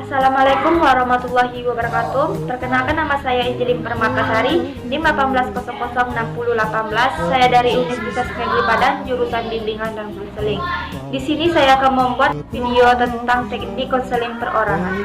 Assalamualaikum warahmatullahi wabarakatuh. Perkenalkan, nama saya Angelin Permatasari, NIM 18006018. Saya dari Universitas Negeri Padang, jurusan Bimbingan dan Konseling. Di sini saya akan membuat video tentang teknik konseling perorangan.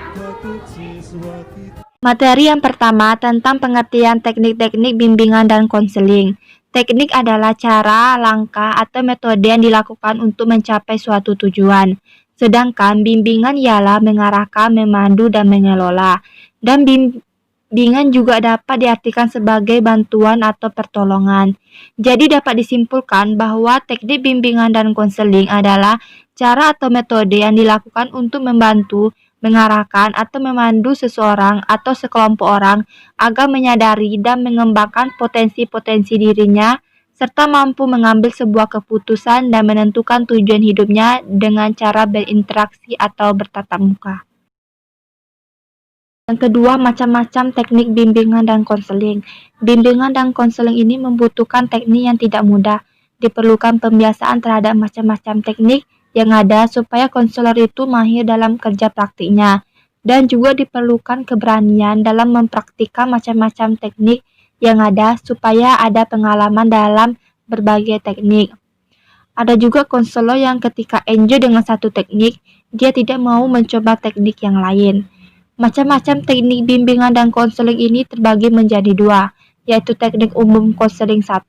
Materi yang pertama tentang pengertian teknik-teknik bimbingan dan konseling. Teknik adalah cara, langkah, atau metode yang dilakukan untuk mencapai suatu tujuan. Sedangkan bimbingan ialah mengarahkan, memandu, dan mengelola. Dan bimbingan juga dapat diartikan sebagai bantuan atau pertolongan. Jadi dapat disimpulkan bahwa teknik bimbingan dan konseling adalah cara atau metode yang dilakukan untuk membantu, mengarahkan, atau memandu seseorang atau sekelompok orang agar menyadari dan mengembangkan potensi-potensi dirinya, serta mampu mengambil sebuah keputusan dan menentukan tujuan hidupnya dengan cara berinteraksi atau bertatap muka. Yang kedua, macam-macam teknik bimbingan dan konseling. Bimbingan dan konseling ini membutuhkan teknik yang tidak mudah. Diperlukan pembiasaan terhadap macam-macam teknik yang ada supaya konselor itu mahir dalam kerja praktiknya. Dan juga diperlukan keberanian dalam mempraktikkan macam-macam teknik yang ada supaya ada pengalaman dalam berbagai teknik. Ada juga konselor yang ketika enjoy dengan satu teknik, dia tidak mau mencoba teknik yang lain. Macam-macam teknik bimbingan dan konseling ini terbagi menjadi dua, yaitu teknik umum konseling 1.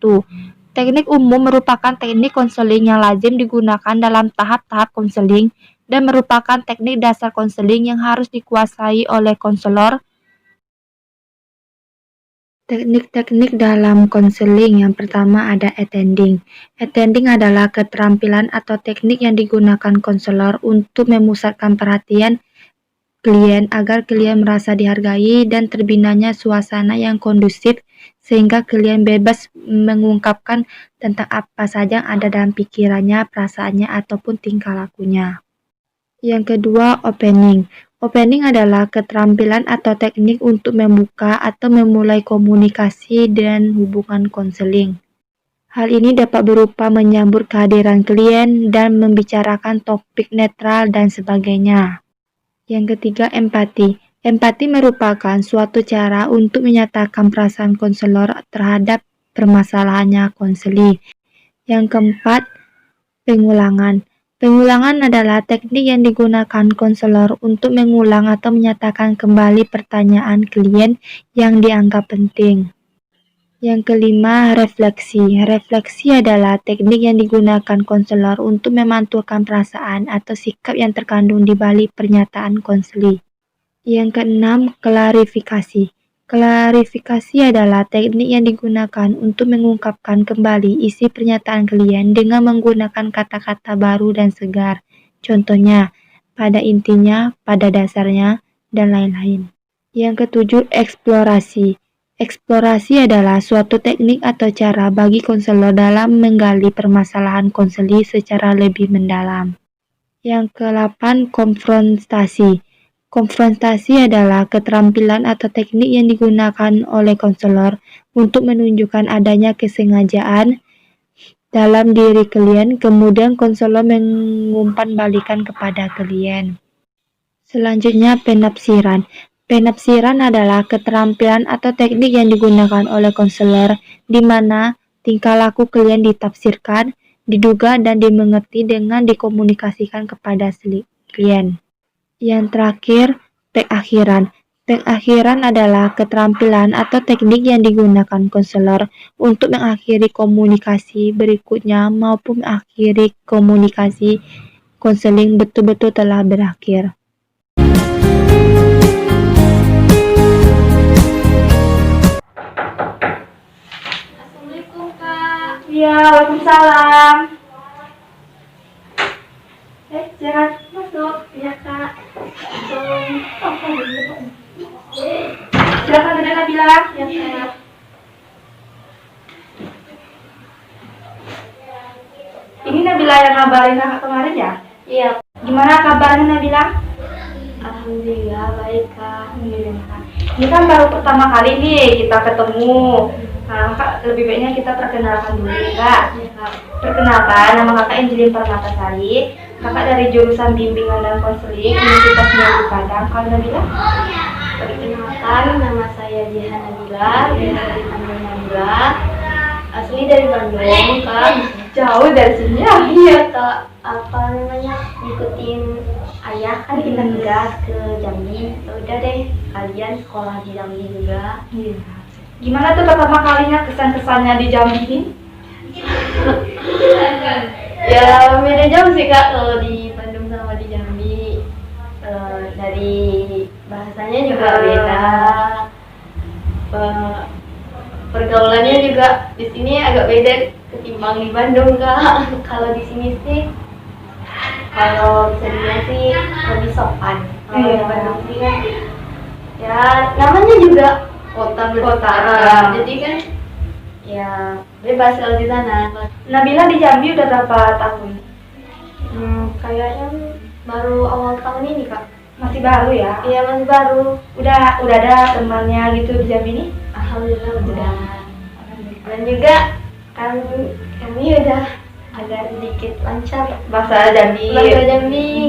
Teknik umum merupakan teknik konseling yang lazim digunakan dalam tahap-tahap konseling dan merupakan teknik dasar konseling yang harus dikuasai oleh konselor. Teknik-teknik dalam konseling yang pertama ada attending. Attending adalah keterampilan atau teknik yang digunakan konselor untuk memusatkan perhatian klien agar klien merasa dihargai dan terbinanya suasana yang kondusif sehingga klien bebas mengungkapkan tentang apa saja yang ada dalam pikirannya, perasaannya, ataupun tingkah lakunya. Yang kedua, opening. Opening adalah keterampilan atau teknik untuk membuka atau memulai komunikasi dan hubungan konseling. Hal ini dapat berupa menyambut kehadiran klien dan membicarakan topik netral dan sebagainya. Yang ketiga, empati. Empati merupakan suatu cara untuk menyatakan perasaan konselor terhadap permasalahannya konseli. Yang keempat, pengulangan. Pengulangan adalah teknik yang digunakan konselor untuk mengulang atau menyatakan kembali pertanyaan klien yang dianggap penting. Yang kelima, refleksi. Refleksi adalah teknik yang digunakan konselor untuk memantulkan perasaan atau sikap yang terkandung di balik pernyataan konseli. Yang keenam, klarifikasi. Klarifikasi adalah teknik yang digunakan untuk mengungkapkan kembali isi pernyataan klien dengan menggunakan kata-kata baru dan segar. Contohnya, pada intinya, pada dasarnya, dan lain-lain. Yang ketujuh, eksplorasi. Eksplorasi adalah suatu teknik atau cara bagi konselor dalam menggali permasalahan konseli secara lebih mendalam. Yang ke-8, konfrontasi. Konfrontasi adalah keterampilan atau teknik yang digunakan oleh konselor untuk menunjukkan adanya kesengajaan dalam diri klien, kemudian konselor mengumpanbalikan kepada klien. Selanjutnya, penafsiran. Penafsiran adalah keterampilan atau teknik yang digunakan oleh konselor di mana tingkah laku klien ditafsirkan, diduga, dan dimengerti dengan dikomunikasikan kepada klien. Yang terakhir, pengakhiran. Pengakhiran adalah keterampilan atau teknik yang digunakan konselor untuk mengakhiri komunikasi berikutnya maupun mengakhiri komunikasi konseling betul-betul telah berakhir. Assalamualaikum, Kak. Ya, waalaikumsalam. Jangan masuk. Ya, Kak. Silakan duduk, Nabila. Ya, Kak. Ini Nabila yang ngabarin kakak kemarin ya? Iya. Gimana kabarnya Nabila? Alhamdulillah baik, Kak. Alhamdulillah. Ini kan baru pertama kali nih kita ketemu. Nah, Kak, lebih baiknya kita perkenalkan dulu, Kak. Iya, Kak. Perkenalkan, nama kakak Angelin Permatasari. Kakak dari jurusan bimbingan dan konseling Universitas Negeri Padang. Kalau Nabila? Perkenalkan, nama saya Jihan Nabila, biasa dipanggil Nabila. Asli dari Bandung, Kak. Jauh dari sini ya? Iya, Kak. Apa namanya? Ngikutin ayah kan kita tugas ke Jambi. Ya udah deh, kalian sekolah di Jambi juga. Iya. Gimana tuh pertama kalinya kesan-kesannya di Jambi ini? Ya beda jauh sih Kak kalau di Bandung sama di Jambi. Dari bahasanya juga beda. Pergaulannya juga di sini agak beda ketimbang di Bandung Kak. Kalau di sini sih, kalau bisa dibilang sih lebih sopan. Kalau di Bandung sih kan, ya namanya juga kota berkota. Jadi kan, ya bebas kalau di sana. Nabila di Jambi udah berapa tahun? Kayaknya baru awal tahun ini Kak. Masih baru ya? Iya masih baru. Udah ada temannya gitu di Jambi ini? Alhamdulillah udah. Dan juga kan kami udah agak sedikit lancar Bahasa Jambi.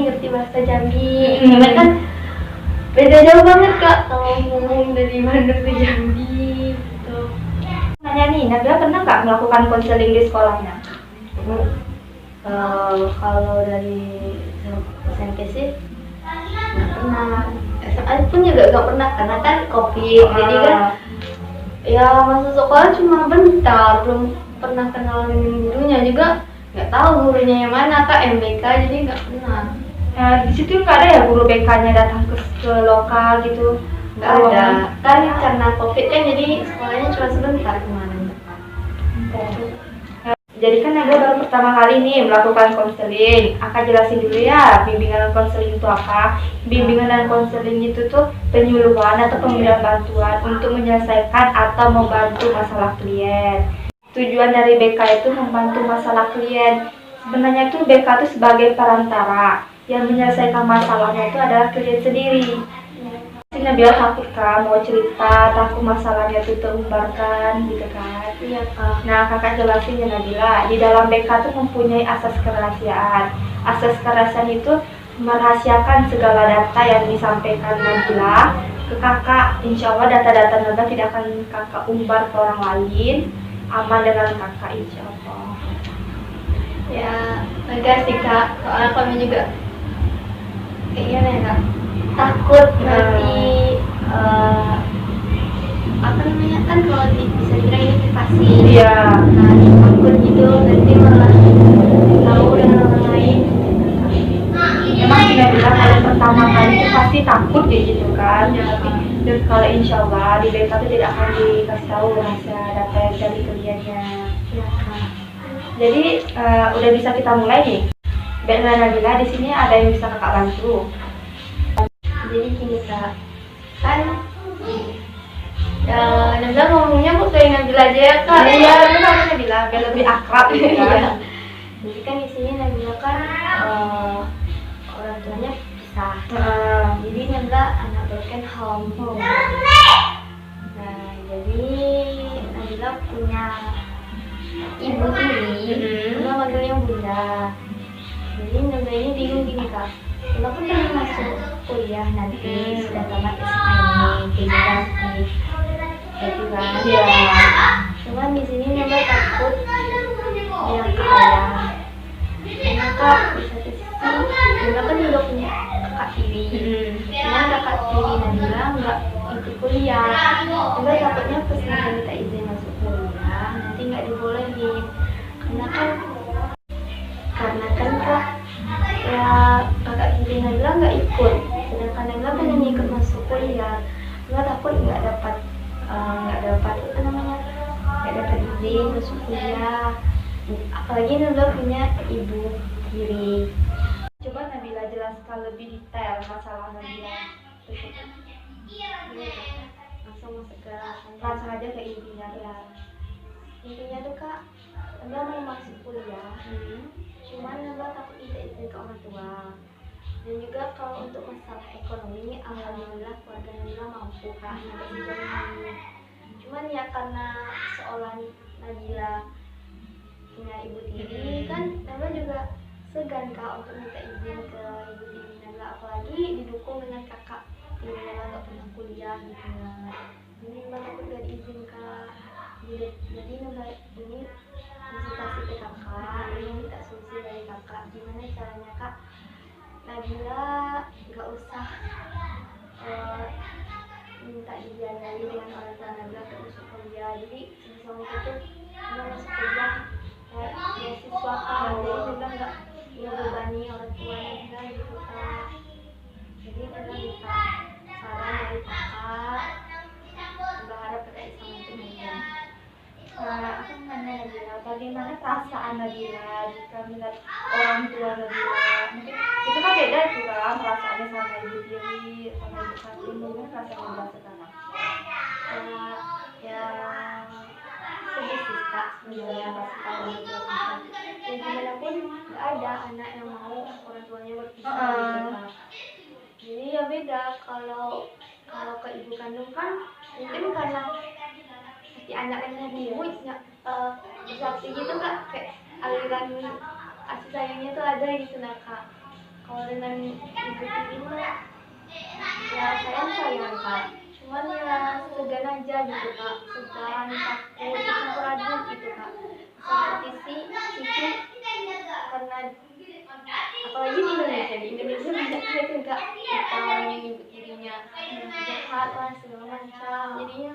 ngerti bahasa Jambi. Karena kan beda jauh banget Kak kalau ngomong dari Bandung ke Jambi gitu. Nanya nih, Nabila pernah nggak melakukan konseling di sekolahnya? Kalau dari SMP sih nggak pernah. SMA pun juga nggak pernah karena kan COVID. Jadi kan ya masuk sekolah cuma bentar, belum pernah kenal dengan gurunya juga, nggak tahu gurunya yang mana Kak, MBK, jadi nggak pernah. Di situ nggak ada ya guru BK-nya datang ke lokal gitu? Nggak ada kan karena COVID kan, jadi sekolahnya cuma sebentar kemarin. Jadi kan Nabila baru pertama kali nih melakukan konseling. Akan jelasin dulu ya bimbingan dan konseling itu apa. Bimbingan dan konseling itu tuh penyuluhan atau pemberian bantuan untuk menyelesaikan atau membantu masalah klien. Tujuan dari BK itu membantu masalah klien. Sebenarnya tuh BK itu sebagai perantara. Yang menyelesaikan masalahnya itu adalah klien sendiri. Nabila takut kan mau cerita, takut masalahnya itu terumbarkan gitu kan. Iya Kak. Nah, kakak jelasin ya Nabila, di dalam BK itu mempunyai asas kerahasiaan. Asas kerahasiaan itu merahasiakan segala data yang disampaikan Nabila ke kakak. Insya Allah data-data Nabila tidak akan kakak umbar ke orang lain, aman dengan kakak insya Allah. Ya lega sih Kak, soalnya kami juga kayak gimana ya Kak, takut nanti apa namanya, kan kalau bisa dikira ini privasi. Iya. Nah takut gitu nanti malah tahu dengan orang lain. Emang sih Nabila kalau pertama kali itu pasti takut ya gitu kan. Tapi dan kalau insya Allah di BK itu tidak akan dikasih tahu rahasia data yang dari kliennya. Ya Kak. Jadi udah bisa kita mulai nih. Baik Nabila, di sini ada yang bisa kakak bantu. Jadi gini Kak, kan Nabila ngomongnya kok kayak Nabila aja ya Kak. Iya, benar Nabila, biar lebih akrab gitu kan. Jadi kan di sini Nabila kan orang tuanya pisah. Jadi Nabila anak broken home. Nah, jadi Nabila punya ibu tiri, Nabila manggilnya bunda. Jadi Nabila ini bingung gini Kak, Nabila kan pengen masuk kuliah nanti sudah tamat SMA ini, gitu kan. Iya. Cuman di sini Nabila takut yang ke ayah. Karena Kak, di satu sisi Nabila kan juga punya kakak tiri. Cuman kakak tiri Nabila nggak ikut kuliah. Nabila takutnya pas Nabila minta izin masuk kuliah nanti nggak dibolehin. Karena kan Kak, ya kakak tiri Nabila nggak ikut. Sedangkan Nabila pengen ikut masuk kuliah. Nabila takut nggak dapat apa namanya, nggak dapat izin masuk kuliah. Apalagi Nabila punya ibu tiri. Coba Nabila jelaskan lebih detail masalah Nabila. Langsung masuk ke Langsung aja ke intinya ya. intinya tuh Kak, Nabila mau masuk kuliah, cuman Nabila takut minta izin ke orang tua. Dan juga kalau untuk masalah ekonomi, alhamdulillah keluarga Nabila mampu Kak, nggak dijalanin. Cuman ya karena seolah Nabila punya ibu tiri, kan Nabila juga segan kak untuk minta izin ke ibu tiri Nabila, apalagi didukung dengan kakak tiri Nabila nggak pernah kuliah gitu ya. Jadi Nabila takut gak diizin kak. Jadi Nabila ini konsultasi ke kakak, ini minta solusi dari kakak gimana caranya kak Nabila nggak usah minta dibiayai dengan orang tua Nabila untuk masuk kuliah. Jadi sebisa mungkin tuh Nabila masuk kuliah kayak beasiswa kak, jadi Nabila nggak ngebebani orang tua Nabila gitu kak. Jadi Nabila minta saran dari kakak, berharap kakak bisa bantu Nabila. Aku nanya Nabila, bagaimana perasaan Nabila jika melihat orang tua Nabila? Mungkin itu kan beda tuh kan perasaannya sama ibu tiri, sama ibu kandung. Bagaimana perasaan Nabila sekarang? Ya sedih sih kak sebenarnya pas tahu berpisah. Ya gimana pun nggak ada anak yang mau orang tuanya berpisah gitu kak. Jadi ya beda kalau ke ibu kandung kan mungkin karena si anak yang mau ibu ya bersakti gitu kak, kayak aliran kasih sayangnya tuh ada gitu nah kak. Kalau dengan ibu tiri mah ya sayang kak, cuman ya segan aja gitu kak, segan, takut, campur aduk gitu kak. Seperti sisi karena apalagi di Indonesia banyak banget kak kita orang yang ibu tirinya jahat lah segala macam, jadinya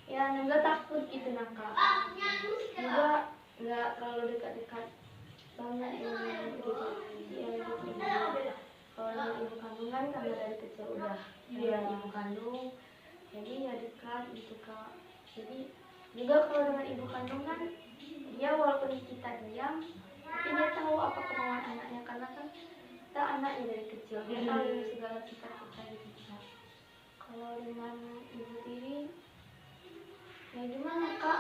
ya Nabila takut gitu nah kak. Juga nggak terlalu dekat-dekat banget dengan ibu tiri ya gitu. Kalau ibu kandung kan karena dari kecil udah ibu kandung, jadi ya dekat gitu kak. Jadi juga kalau dengan ibu kandung kan dia walaupun kita diam tapi dia tahu apa kemauan anaknya, karena kan kita anaknya dari kecil, dia tahu segala sifat kita gitu kak. Kalau dengan ibu tiri ya gimana kak,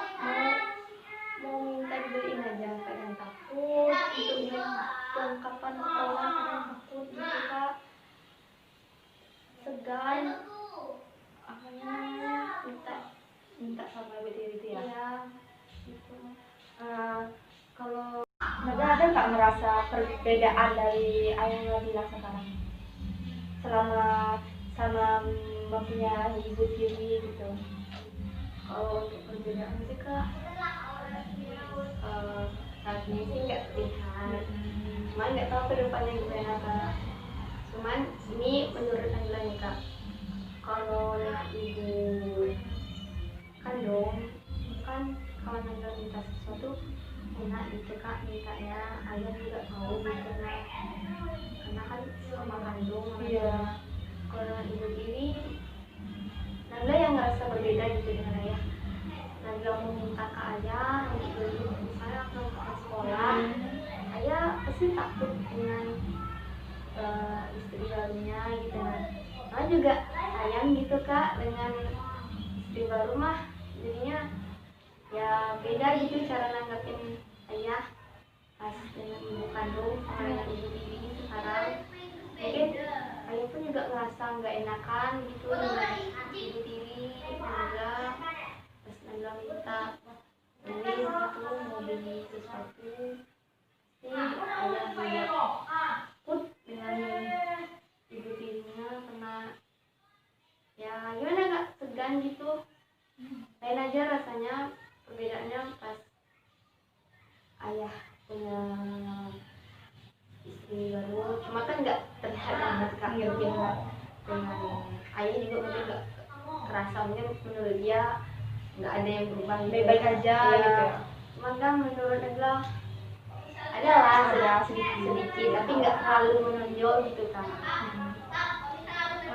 mau minta dibeliin aja kadang takut, untuk kelengkapan sekolah kadang takut gitu kak, segan apa namanya minta sama ibu tiri itu ya gitu. Kalau Nabila ada nggak merasa perbedaan dari ayah Nabila sekarang selama sama mempunyai ibu tiri gitu? Kalau untuk perbedaan sih kak saat ini sih nggak terlihat, cuman nggak tahu kedepannya gimana kak. Cuman ini menurut Nabila nih kak, kalau ibu kandung kan kalau Nabila minta sesuatu enak gitu kak mintanya, ayah juga tahu gitu nah, karena kan sama kandung Iya. Kalau dengan ibu tiri Nabila yang ngerasa berbeda gitu dengan ayah. Nabila mau minta ke ayah untuk beli misalnya ke sekolah, ayah pasti takut dengan istri barunya gitu kan. Nah juga sayang gitu kak dengan istri baru mah, jadinya ya beda gitu cara nanggapin ayah pas dengan ibu kandung sama dengan ibu tiri sekarang. Mungkin ayah pun juga ngerasa nggak enakan gitu dengan ibu tiri Nabila pas Nabila minta beli gitu, mau beli sesuatu sih ayah juga takut dengan ibu tirinya, karena ya gimana kak, segan gitu. Lain aja rasanya perbedaannya pas ayah punya istri baru, cuma kan nggak terlihat banget kak mungkin dengan ayah juga mungkin nggak kerasa, mungkin menurut dia nggak ada yang berubah gitu. Baik-baik aja ya, gitu ya. cuma kan menurut Nabila ada sedikit tapi nggak terlalu menonjol gitu kan.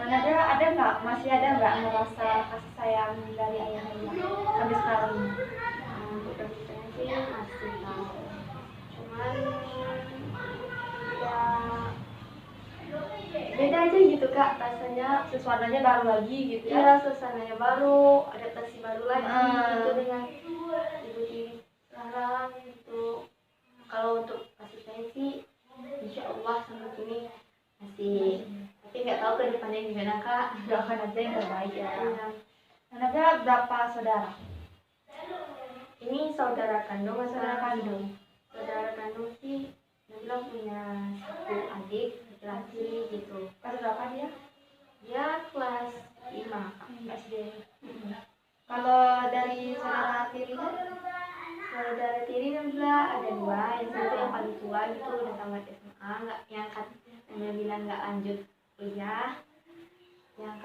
Nabila ada nggak, masih ada nggak merasa kasih sayang dari ayah Nabila sampai sekarang ini? Untuk persisnya sih masih tahu, cuman ya beda aja gitu kak rasanya. Suasananya baru lagi gitu ya? Ya suasananya baru, adaptasi baru lagi gitu dengan ibu tiri sekarang gitu. Kalau untuk kasih sayang sih insya Allah sampai sini masih, tapi nggak tahu ke depannya gimana kak. Doakan aja yang terbaik ya. Iya. Nabila berapa saudara? Ini saudara kandung atau Saudara kandung. Saudara kandung sih Nabila punya ada dua, yang satu yang paling tua gitu udah tamat SMA, nggak yang bilang nggak lanjut kuliah, yang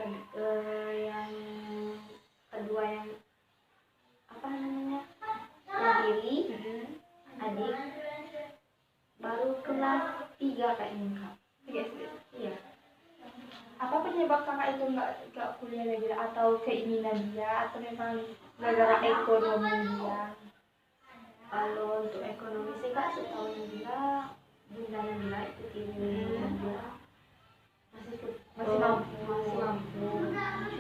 kedua yang apa namanya yang diri adik baru kelas 3 kayaknya kak. 3 SD. Iya. Apa penyebab kakak itu nggak kuliah lagi, atau keinginan dia, atau memang gara-gara ekonomi dia? Kalau untuk ekonomi sih kak, setahu Nabila, Bunda Nabila itu Nabila masih mampu.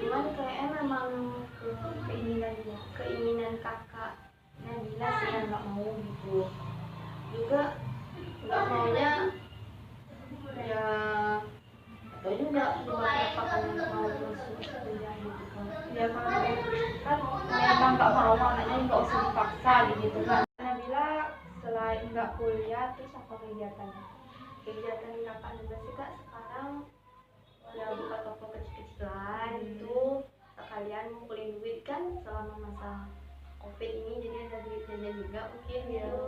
Cuman kayaknya memang keinginan kakak Nabila sih yang nggak mau gitu. Juga nggak maunya ya, atau juga kenapa kamu nggak mau masuk kuliah gitu kan? Ya kan memang nggak mau anaknya, nggak usah dipaksa gitu kan. Nabila selain nggak kuliah terus apa kegiatannya? Kegiatan kakak Nabila sih kak sekarang ya buka toko kecil-kecilan itu, sekalian ngumpulin duit kan selama masa COVID ini, jadi ada duit jajan juga mungkin gitu.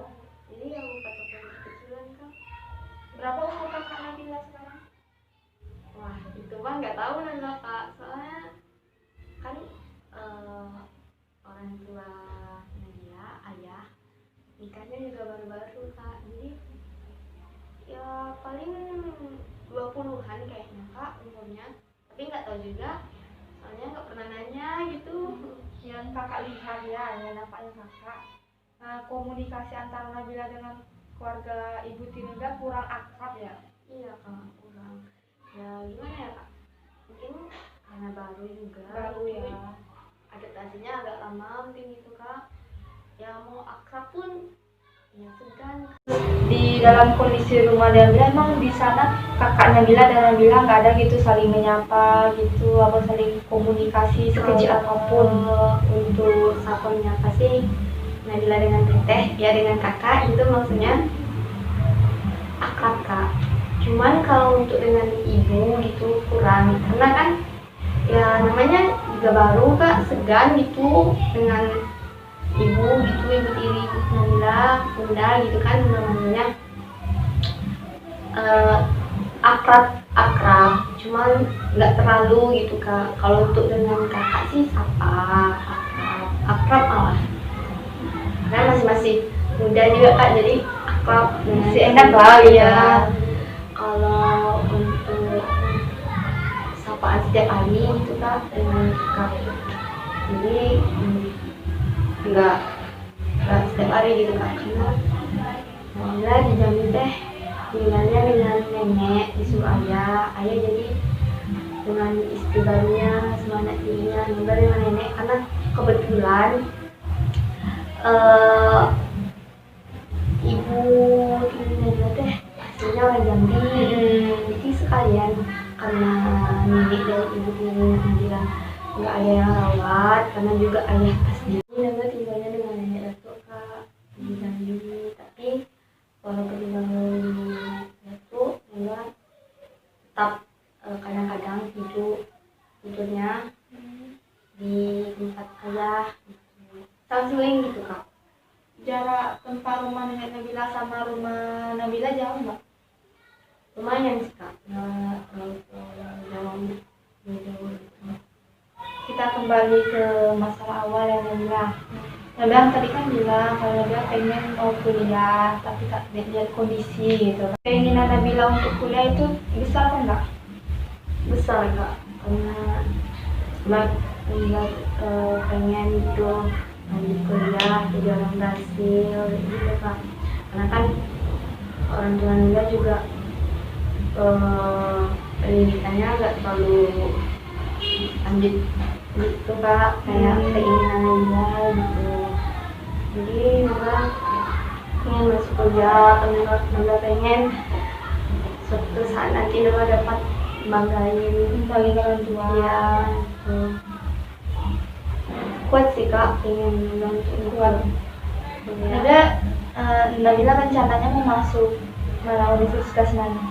Jadi yang buka toko kecil-kecilan kan. Berapa umur kakak Nabila sekarang? Wah itu mah nggak tahu Nabila kak, soalnya kan orang tua Nabila, ayah nikahnya juga baru-baru kak, jadi ya paling 20-an kayaknya kak umurnya, tapi nggak tahu juga soalnya nggak pernah nanya gitu. Yang kakak lihat ya nampaknya kakak, komunikasi antara Nabila dengan keluarga ibu Tinunda kurang akrab ya? Iya kak, kurang ya gimana ya kak, mungkin karena baru juga, Baru ya, adaptasinya agak lama mungkin gitu kak, ya mau akrab pun ya segan. di dalam kondisi rumah Nabila emang di sana kakak Nabila dan Nabila nggak ada gitu saling menyapa gitu, apa saling komunikasi sekecil apapun? Untuk sapa menyapa sih Nabila dengan teteh ya, dengan kakak itu maksudnya akrab kak. Cuman kalau untuk dengan ibu gitu kurang, karena kan ya namanya juga baru kak, segan gitu dengan ibu gitu, ibu tiri Nabila, bunda gitu kan namanya. Akrab, cuman nggak terlalu gitu kak. Kalau untuk dengan kakak sih sapa, akrab malah, karena masih muda juga kak, jadi akrab Masih enak lah ya. ya. Kalau untuk sapaan setiap hari gitu kak dengan kakak, jadi nggak setiap hari gitu kak, karena malah dijamin teh tinggalnya dengan nenek disuruh ayah jadi dengan istri barunya sama anak tirinya tinggal dengan nenek, karena kebetulan ibu tirinya teh aslinya orang Jambi, jadi sekalian karena nenek dari ibu tirinya bilang nggak ada yang rawat, karena juga ayah asli Nabila tinggalnya dengan nenek datuk kak di Jambi. Tapi kalau ketinggalan nenek datuk, Nabila tetap kadang-kadang tidurnya di tempat ayah gitu, seling gitu kak. Jarak tempat rumah nenek Nabila sama rumah Nabila jauh nggak? Lumayan sih kak, nggak terlalu jauh gitu. Kita kembali ke masalah awal yang Nabila. Nabila tadi kan bilang kalau Nabila pengen mau kuliah, tapi tak lihat kondisi gitu. Keinginan Nabila untuk kuliah itu besar apa enggak? Besar kak, karena Nabila pengen gitu lanjut kuliah jadi orang berhasil gitu kak. Karena kan orang tua Nabila juga pendidikannya nggak terlalu lanjut gitu kak, kayak keinginan Nabila gitu. Jadi Nabila pengen masuk kuliah, Nabila pengen suatu saat nanti Nabila dapat banggain orang tua. ya gitu. Kuat sih kak, pengen bantu kuat. Nabila rencananya mau masuk mana universitas mana?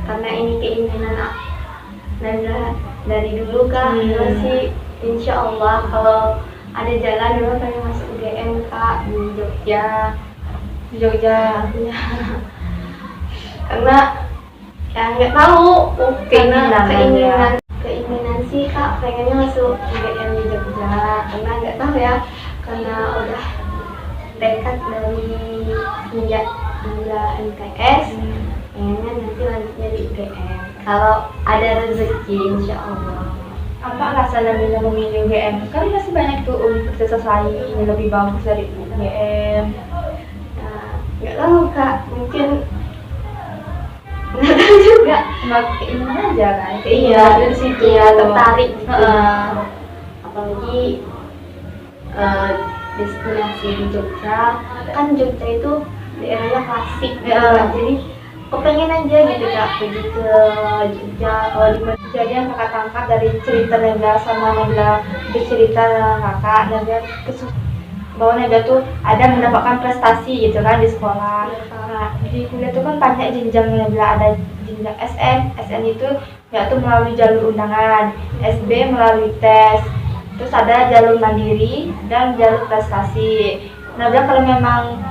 Karena ini keinginan Nabila dari dulu kak, masih insya Allah kalau ada jalan Nabila pengen masuk UGM kak di Jogja. di Jogja. Ya. Karena ya nggak tahu, karena keinginan sih kak pengennya masuk UGM di Jogja, karena nggak tahu ya, karena udah tekad dari semenjak ambil MTS, pengennya nanti lanjutnya di UGM kalau ada rezeki insya Allah. Apa alasan Nabila memilih UGM? Kan masih banyak tuh universitas lain yang lebih bagus dari UGM. Nah, nggak tahu kak, mungkin nggak tahu juga. Cuma keinginan aja kan? Iya, Dari situ. iya tertarik gitu. Heeh. Apalagi destinasi di Jogja, kan Jogja itu daerahnya klasik gitu Iya. kan. Jadi kepengen aja gitu kak pergi ke Jogja. Kalau di Jadi yang kakak tangkap dari cerita Nabila sama Nabila bercerita kakak, Nabila bahwa Nabila tuh ada mendapatkan prestasi gitu kan di sekolah. Nah, di kuliah tuh kan banyak jenjang Nabila, ada jenjang SN itu yaitu melalui jalur undangan, SB melalui tes, terus ada jalur mandiri dan jalur prestasi. Nabila kalau memang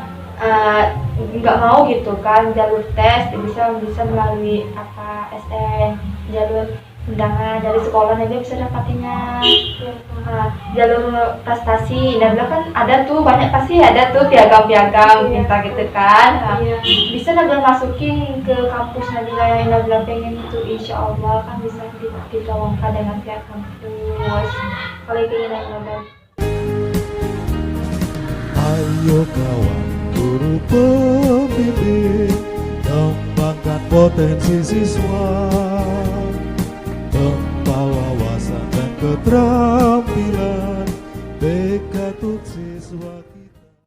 nggak mau gitu kan jalur tes, bisa melalui apa SN, jalur undangan dari sekolah Nabila bisa dapatinnya. Nah, jalur prestasi Nabila kan ada tuh, banyak pasti ada tuh piagam-piagam minta gitu kan. Nah, bisa Nabila masukin ke kampus Nabila yang Nabila pengen itu, insya Allah kan bisa ditolongkan dengan pihak kampus kalau keinginan Nabila. Ayo kawan guru pembimbing, kembangkan potensi siswa, tempa wawasan dan keterampilan.